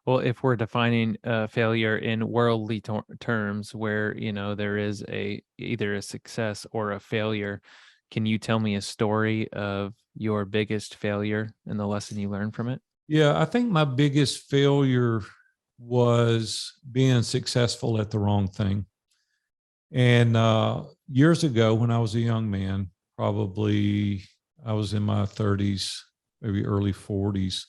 Well, if we're defining failure in worldly terms, where there is either a success or a failure, can you tell me a story of your biggest failure and the lesson you learned from it? Yeah, I think my biggest failure was being successful at the wrong thing. And years ago, when I was a young man, probably I was in my 30s, maybe early 40s,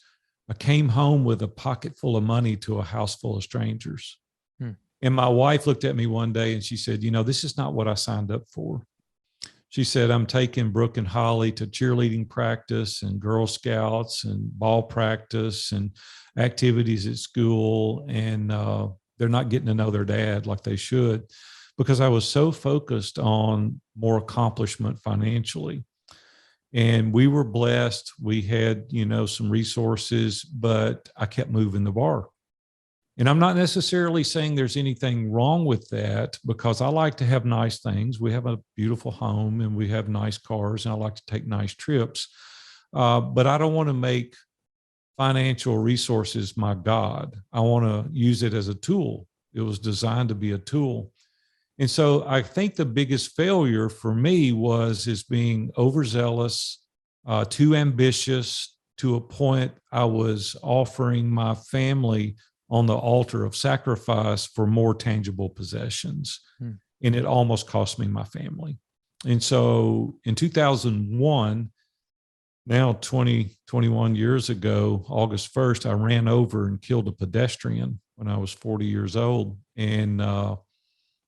I came home with a pocket full of money to a house full of strangers. Hmm. And my wife looked at me one day and she said, this is not what I signed up for. She said, I'm taking Brooke and Holly to cheerleading practice and Girl Scouts and ball practice and activities at school. And they're not getting to know their dad like they should, because I was so focused on more accomplishment financially. And we were blessed. We had, some resources, but I kept moving the bar. And I'm not necessarily saying there's anything wrong with that, because I like to have nice things. We have a beautiful home and we have nice cars, and I like to take nice trips. But I don't want to make financial resources my God. I want to use it as a tool. It was designed to be a tool. And so I think the biggest failure for me is being overzealous, too ambitious, to a point I was offering my family on the altar of sacrifice for more tangible possessions. Hmm. And it almost cost me my family. And so in 2001, now 21 years ago, August 1st, I ran over and killed a pedestrian when I was 40 years old. And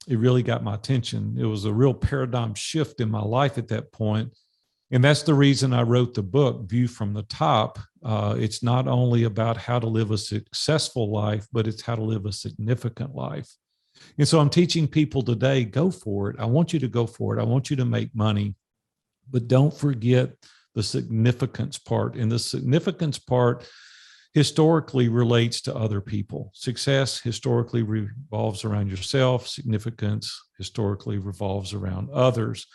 it really got my attention. It was a real paradigm shift in my life at that point. And that's the reason I wrote the book, View from the Top. It's not only about how to live a successful life, but it's how to live a significant life. And so I'm teaching people today, go for it. I want you to go for it. I want you to make money, but don't forget the significance part. And the significance part historically relates to other people. Success historically revolves around yourself. Significance historically revolves around others.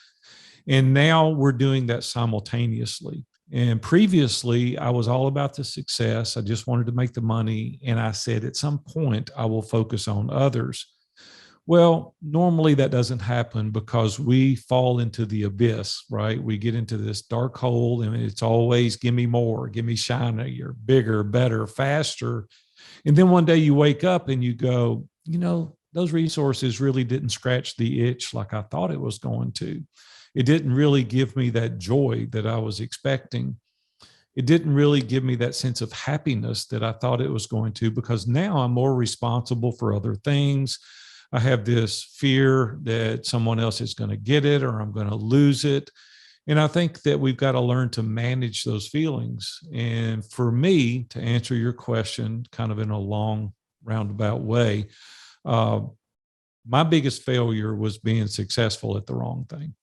And now we're doing that simultaneously. And previously, I was all about the success. I just wanted to make the money. And I said, at some point, I will focus on others. Well, normally that doesn't happen because we fall into the abyss, right? We get into this dark hole, and it's always give me more, give me shinier, bigger, better, faster. And then one day you wake up and you go, those resources really didn't scratch the itch like I thought it was going to. It didn't really give me that joy that I was expecting. It didn't really give me that sense of happiness that I thought it was going to, because now I'm more responsible for other things. I have this fear that someone else is going to get it or I'm going to lose it. And I think that we've got to learn to manage those feelings. And for me, to answer your question kind of in a long roundabout way, my biggest failure was being successful at the wrong thing.